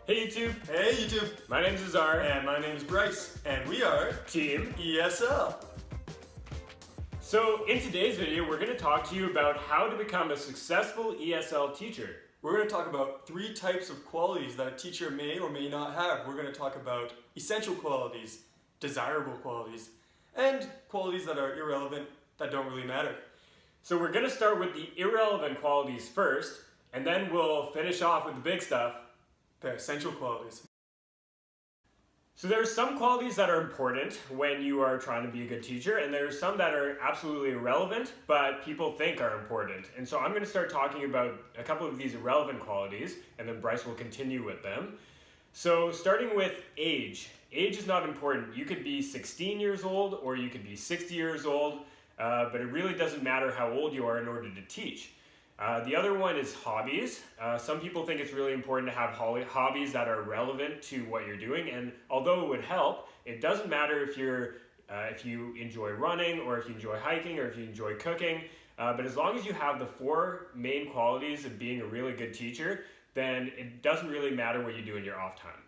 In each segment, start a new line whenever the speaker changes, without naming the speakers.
Hey YouTube!
Hey YouTube!
My name's Azar.
And my name is Bryce, and we are
Team
ESL.
So in today's video, we're going to talk to you about how to become a successful ESL teacher.
We're going to talk about 3 types of qualities that a teacher may or may not have. We're going to talk about essential qualities, desirable qualities, and qualities that are irrelevant, that don't really matter.
So we're going to start with the irrelevant qualities first, and then we'll finish off with the big stuff.
The essential qualities.
So there are some qualities that are important when you are trying to be a good teacher, and there are some that are absolutely irrelevant, but people think are important. And so I'm going to start talking about a couple of these irrelevant qualities, and then Bryce will continue with them. So starting with age. Age is not important. You could be 16 years old, or you could be 60 years old, but it really doesn't matter how old you are in order to teach. The other one is hobbies. Some people think it's really important to have hobbies that are relevant to what you're doing, and although it would help, it doesn't matter if you enjoy running, or if you enjoy hiking, or if you enjoy cooking, but as long as you have the 4 main qualities of being a really good teacher, then it doesn't really matter what you do in your off time.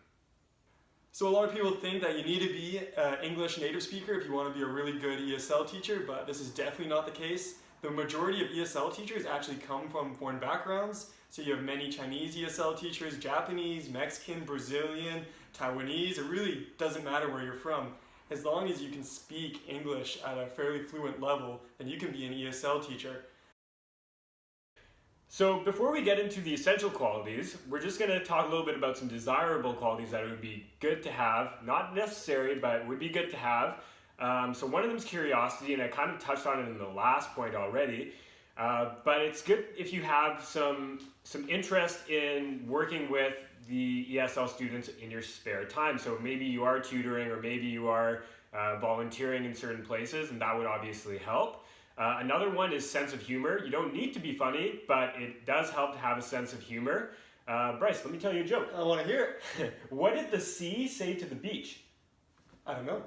So a lot of people think that you need to be an English native speaker if you want to be a really good ESL teacher, but this is definitely not the case. The majority of ESL teachers actually come from foreign backgrounds. So you have many Chinese ESL teachers, Japanese, Mexican, Brazilian, Taiwanese. It really doesn't matter where you're from. As long as you can speak English at a fairly fluent level, then you can be an ESL teacher.
So before we get into the essential qualities, we're just going to talk a little bit about some desirable qualities that would be good to have. Not necessary, but would be good to have. So one of them is curiosity, and I kind of touched on it in the last point already, but it's good if you have some interest in working with the ESL students in your spare time. So maybe you are tutoring, or maybe you are volunteering in certain places, and that would obviously help. Another one is sense of humor. You don't need to be funny, but it does help to have a sense of humor. Bryce, let me tell you a joke.
I want to hear it.
What did the sea say to the beach?
I don't know.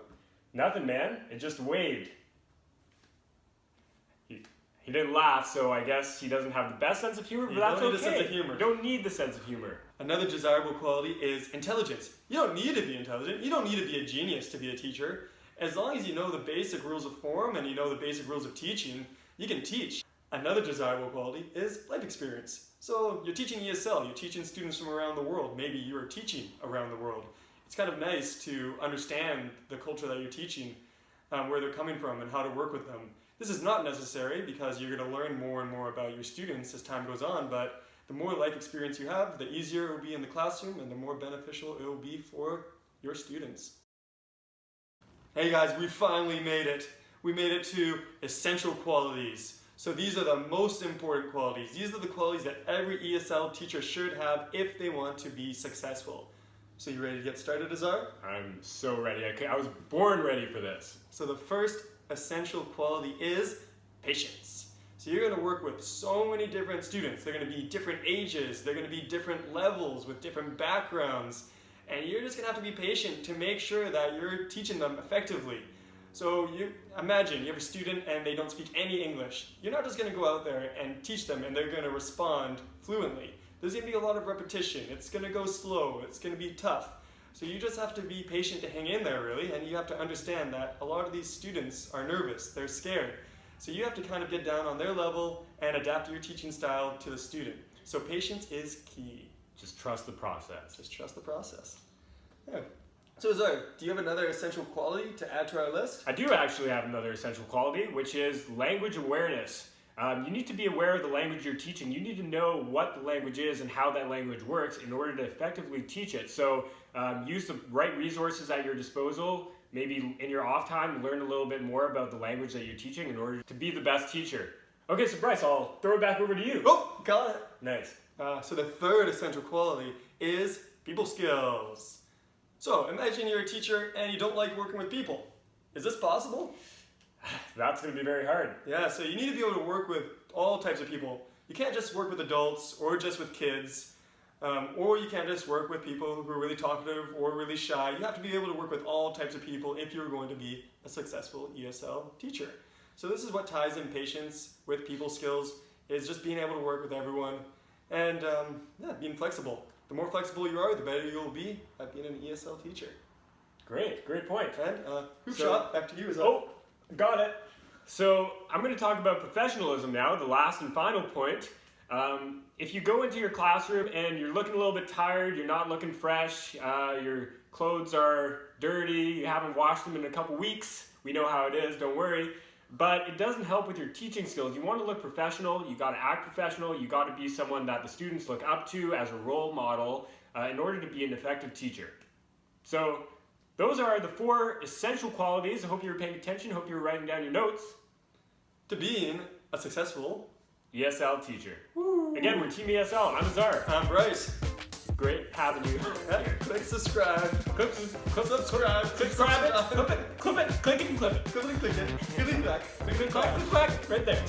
Nothing, man. It just waved. He didn't laugh, so I guess he doesn't have the best sense of humor, but that's okay.
You don't need the sense of humor.
You don't need the sense of humor.
Another desirable quality is intelligence. You don't need to be intelligent. You don't need to be a genius to be a teacher. As long as you know the basic rules of form and you know the basic rules of teaching, you can teach. Another desirable quality is life experience. So you're teaching ESL, you're teaching students from around the world. Maybe you're teaching around the world. It's kind of nice to understand the culture that you're teaching, where they're coming from, and how to work with them. This is not necessary because you're going to learn more and more about your students as time goes on, but the more life experience you have, the easier it will be in the classroom and the more beneficial it will be for your students. Hey guys, we finally made it. We made it to essential qualities. So these are the most important qualities. These are the qualities that every ESL teacher should have if they want to be successful. So you ready to get started, Azar?
I'm so ready. I was born ready for this.
So the first essential quality is patience. So you're going to work with so many different students. They're going to be different ages. They're going to be different levels with different backgrounds. And you're just going to have to be patient to make sure that you're teaching them effectively. So you imagine you have a student and they don't speak any English. You're not just going to go out there and teach them and they're going to respond fluently. There's going to be a lot of repetition. It's going to go slow. It's going to be tough. So you just have to be patient to hang in there, really, and you have to understand that a lot of these students are nervous. They're scared. So you have to kind of get down on their level and adapt your teaching style to the student. So patience is key.
Just trust the process.
Just trust the process. Yeah. So Zoe, do you have another essential quality to add to our list?
I do actually have another essential quality, which is language awareness. You need to be aware of the language you're teaching. You need to know what the language is and how that language works in order to effectively teach it. So use the right resources at your disposal. Maybe in your off time, learn a little bit more about the language that you're teaching in order to be the best teacher. Okay, so Bryce, I'll throw it back over to you.
Oh, got it.
Nice.
So the third essential quality is people skills. So imagine you're a teacher and you don't like working with people. Is this possible?
That's going to be very hard.
Yeah, so you need to be able to work with all types of people. You can't just work with adults or just with kids, or you can't just work with people who are really talkative or really shy. You have to be able to work with all types of people if you're going to be a successful ESL teacher. So this is what ties in patience with people skills, is just being able to work with everyone and being flexible. the more flexible you are, the better you'll be at being an ESL teacher.
Great point.
And hoop
So-
shot, back to you.
Oh, got it. So I'm going to talk about professionalism now, the last and final point. If you go into your classroom and you're looking a little bit tired, you're not looking fresh, your clothes are dirty, you haven't washed them in a couple weeks, we know how it is, don't worry. But it doesn't help with your teaching skills. You want to look professional, you got to act professional, you got to be someone that the students look up to as a role model in order to be an effective teacher. So those are the 4 essential qualities. I hope you were paying attention, hope you were writing down your notes.
To being a successful
ESL teacher. Again, we're Team ESL. I'm Azar.
I'm Bryce.
Great having you here.
Click subscribe.
Click
Subscribe.
subscribe it, clip it, clip it, click it and clip it.
Click it. Click it. Click it.
Click, click, clack, right there.